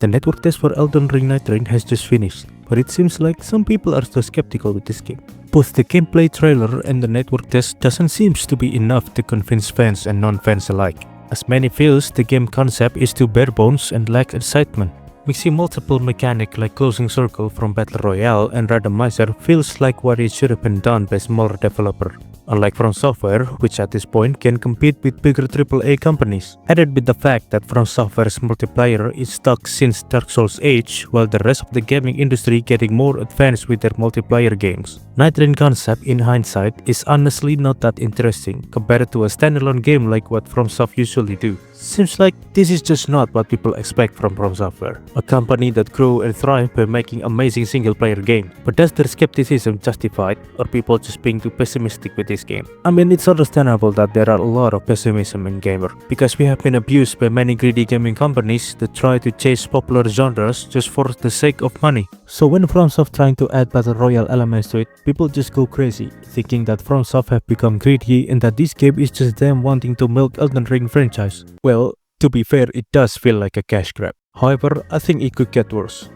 The network test for Elden Ring Nightreign has just finished, but it seems like some people are still skeptical with this game. Both the gameplay trailer and the network test doesn't seem to be enough to convince fans and non-fans alike. As many feels, the game concept is too bare bones and lacks excitement. Mixing multiple mechanics like closing circle from Battle Royale and Randomizer feels like what it should have been done by smaller developer. Unlike FromSoftware, which at this point can compete with bigger AAA companies. Added with the fact that FromSoftware's multiplayer is stuck since Dark Souls age, while the rest of the gaming industry getting more advanced with their multiplayer games. Nightreign concept in hindsight is honestly not that interesting compared to a standalone game like what FromSoft usually do. Seems like this is just not what people expect from FromSoftware, a company that grew and thrived by making amazing single-player games. But does their skepticism justified, or people just being too pessimistic with this game? I mean, it's understandable that there are a lot of pessimism in gamer, because we have been abused by many greedy gaming companies that try to chase popular genres just for the sake of money. So when FromSoft trying to add Battle Royale elements to it, people just go crazy, thinking that FromSoft have become greedy and that this game is just them wanting to milk Elden Ring franchise. Well, to be fair, it does feel like a cash grab. However, I think it could get worse.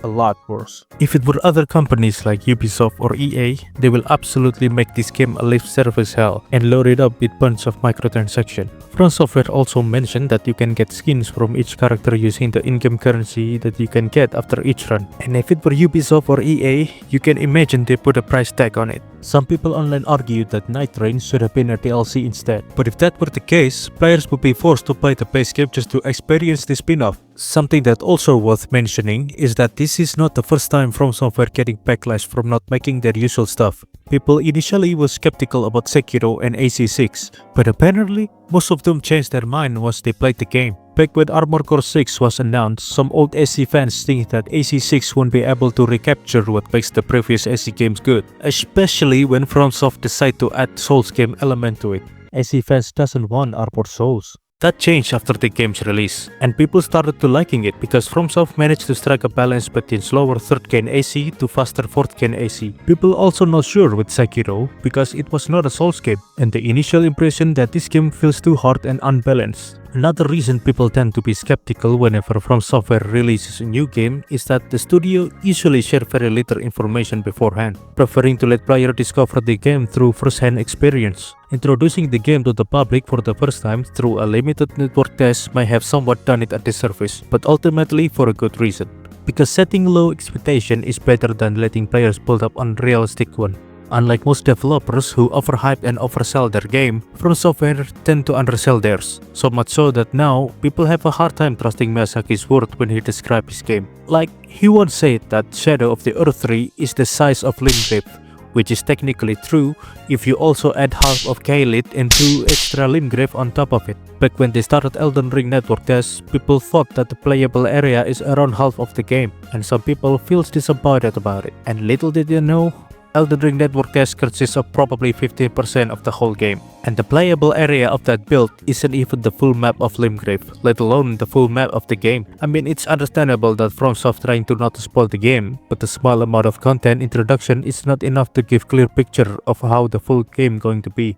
A lot worse. If it were other companies like Ubisoft or EA, they will absolutely make this game a live service hell and load it up with bunch of microtransactions. FromSoftware also mentioned that you can get skins from each character using the in-game currency that you can get after each run. And if it were Ubisoft or EA, you can imagine they put a price tag on it. Some people online argued that Nightreign should have been a DLC instead. But if that were the case, players would be forced to buy the base game just to experience the spin-off. Something that also worth mentioning is that this is not the first time FromSoftware getting backlash from not making their usual stuff. People initially were skeptical about Sekiro and AC6, but apparently most of them changed their mind once they played the game. Back when Armored Core 6 was announced, some old AC fans think that AC6 won't be able to recapture what makes the previous AC games good, especially when FromSoft decided to add Souls game element to it. AC fans doesn't want Armored Souls. That changed after the game's release, and people started to liking it because FromSoft managed to strike a balance between slower 3rd gen AC to faster 4th gen AC. People also not sure with Sekiro because it was not a Souls game, and the initial impression that this game feels too hard and unbalanced. Another reason people tend to be skeptical whenever FromSoftware releases a new game is that the studio usually share very little information beforehand, preferring to let players discover the game through first-hand experience. Introducing the game to the public for the first time through a limited network test may have somewhat done it at the surface, but ultimately for a good reason. Because setting low expectation is better than letting players build up unrealistic one. Unlike most developers who overhype and oversell their game, FromSoftware tend to undersell theirs. So much so that now, people have a hard time trusting Miyazaki's word when he describes his game. Like, he once said that Shadow of the Earth 3 is the size of Limgrave, which is technically true if you also add half of Kaelid and 2 extra Limgrave on top of it. Back when they started Elden Ring network tests, people thought that the playable area is around half of the game, and some people feel disappointed about it. And little did they know, Elden Ring network test consists of probably 15% of the whole game, and the playable area of that build isn't even the full map of Limgrave, let alone the full map of the game. I mean, it's understandable that FromSoft trying to not to spoil the game, but the small amount of content introduction is not enough to give clear picture of how the full game going to be.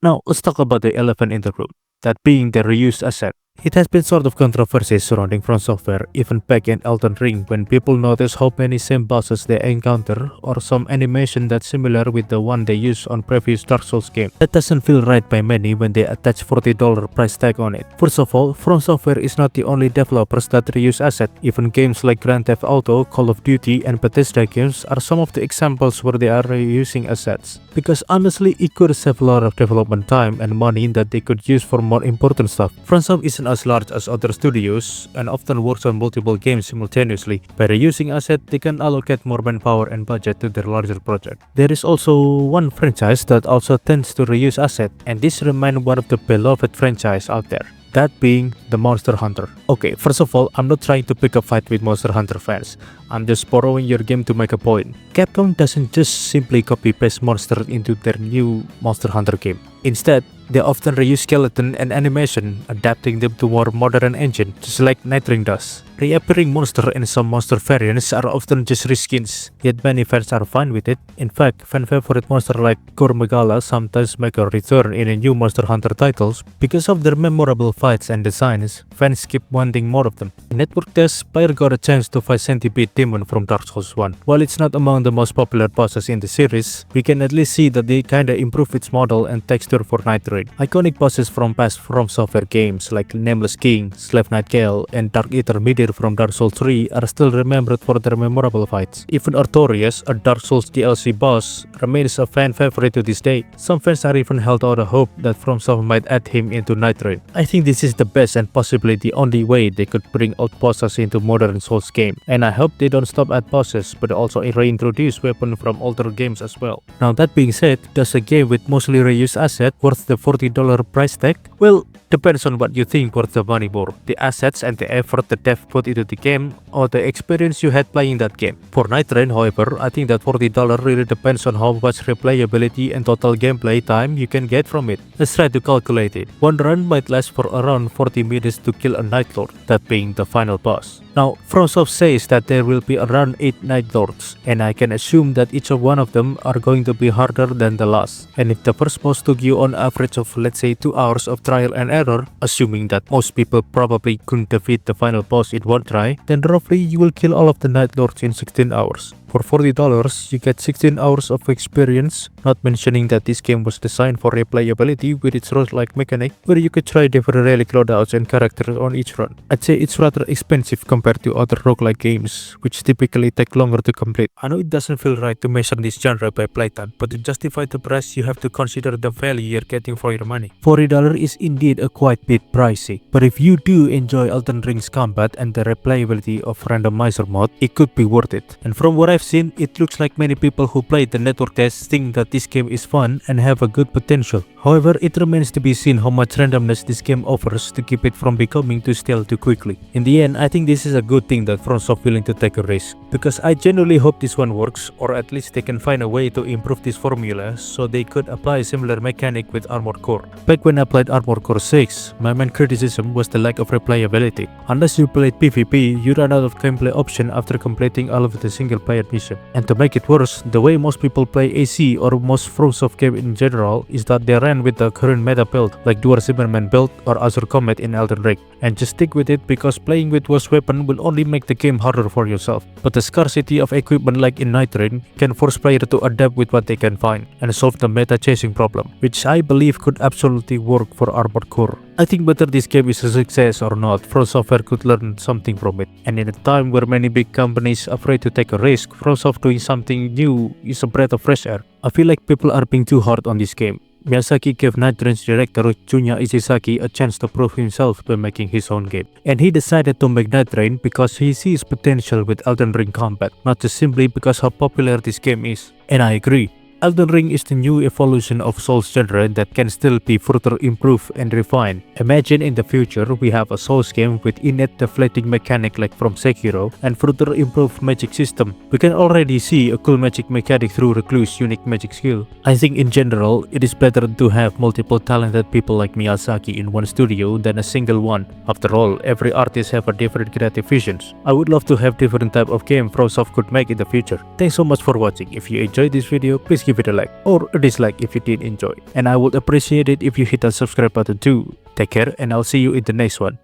Now, let's talk about the elephant in the room, that being the reused asset. It has been sort of controversy surrounding FromSoftware even back in Elden Ring when people notice how many same bosses they encounter or some animation that's similar with the one they used on previous Dark Souls game. That doesn't feel right by many when they attach $40 price tag on it. First of all, FromSoftware is not the only developers that reuse assets. Even games like Grand Theft Auto, Call of Duty and Bethesda games are some of the examples where they are reusing assets. Because honestly, it could save a lot of development time and money that they could use for more important stuff. FromSoft isn't as large as other studios and often works on multiple games simultaneously. By reusing assets, they can allocate more manpower and budget to their larger project. There is also one franchise that also tends to reuse assets, and this remains one of the beloved franchises out there. That being the Monster Hunter. Okay, first of all, I'm not trying to pick a fight with Monster Hunter fans. I'm just borrowing your game to make a point. Capcom doesn't just simply copy-paste monsters into their new Monster Hunter game. Instead, they often reuse skeleton and animation, adapting them to more modern engine, just like Nightreign does. Reappearing monster and some monster variants are often just reskins, yet many fans are fine with it. In fact, fan favorite monster like Gormagala sometimes make a return in a new Monster Hunter titles because of their memorable fights and designs. Fans keep wanting more of them. In network tests, player got a chance to fight Centipede Demon from Dark Souls 1. While it's not among the most popular bosses in the series, we can at least see that they kinda improved its model and texture for Nightreign. Iconic bosses from past FromSoftware games like Nameless King, Slave Knight Gale, and Dark Eater Midir from Dark Souls 3 are still remembered for their memorable fights. Even Artorias, a Dark Souls DLC boss, remains a fan favorite to this day. Some fans are even held out a hope that FromSoftware might add him into Nightreign. I think this is the best and possibly the only way they could bring old bosses into modern Souls game, and I hope they don't stop at bosses but also reintroduce weapons from older games as well. Now that being said, does a game with mostly reused asset worth the $40 price tag? Well, depends on what you think worth the money more, the assets and the effort the dev put into the game or the experience you had playing that game. For Nightreign, however, I think that $40 really depends on how much replayability and total gameplay time you can get from it. Let's try to calculate it. One run might last for around 40 minutes to kill a Night Lord, that being the final boss. Now, FromSoft says that there will be around 8 Night Lords, and I can assume that each one of them are going to be harder than the last. And if the first boss took you on average of let's say 2 hours of trial and error, assuming that most people probably couldn't defeat the final boss in one try, then roughly you will kill all of the Night Lords in 16 hours. For $40, you get 16 hours of experience, not mentioning that this game was designed for replayability with its roguelike mechanic, where you could try different relic loadouts and characters on each run. I'd say it's rather expensive compared to other roguelike games, which typically take longer to complete. I know it doesn't feel right to measure this genre by playtime, but to justify the price you have to consider the value you're getting for your money. $40 is indeed a quite bit pricey, but if you do enjoy Elden Ring's combat and the replayability of randomizer mode, it could be worth it. And from what I've seen, it looks like many people who played the network tests think that this game is fun and have a good potential. However, it remains to be seen how much randomness this game offers to keep it from becoming too stale too quickly. In the end, I think this is a good thing that FromSoft willing to take a risk, because I genuinely hope this one works, or at least they can find a way to improve this formula so they could apply a similar mechanic with Armored Core. Back when I played Armored Core 6, my main criticism was the lack of replayability. Unless you played PvP, you run out of gameplay option after completing all of the single player mission. And to make it worse, the way most people play AC or most FromSoft game in general is that they ran with the current meta build like Dwarf Zimmerman build or Azure Comet in Elden Ring, and just stick with it because playing with worse weapon will only make the game harder for yourself. But the scarcity of equipment like in Nightreign can force players to adapt with what they can find and solve the meta chasing problem, which I believe could absolutely work for Armored Core. I think whether this game is a success or not, FromSoftware could learn something from it. And in a time where many big companies are afraid to take a risk, FromSoft doing something new is a breath of fresh air. I feel like people are being too hard on this game. Miyazaki gave Nightreign's director Junya Ishizaki a chance to prove himself by making his own game. And he decided to make Nightreign because he sees potential with Elden Ring combat, not just simply because how popular this game is. And I agree. Elden Ring is the new evolution of Souls genre that can still be further improved and refined. Imagine in the future we have a Souls game with innate deflating mechanic like from Sekiro and further improved magic system. We can already see a cool magic mechanic through Recluse's unique magic skill. I think in general, it is better to have multiple talented people like Miyazaki in one studio than a single one. After all, every artist have a different creative visions. I would love to have different type of game FromSoft could make in the future. Thanks so much for watching. If you enjoyed this video, please give it a like or a dislike if you did enjoy, and I would appreciate it if you hit that subscribe button too. Take care, and I'll see you in the next one.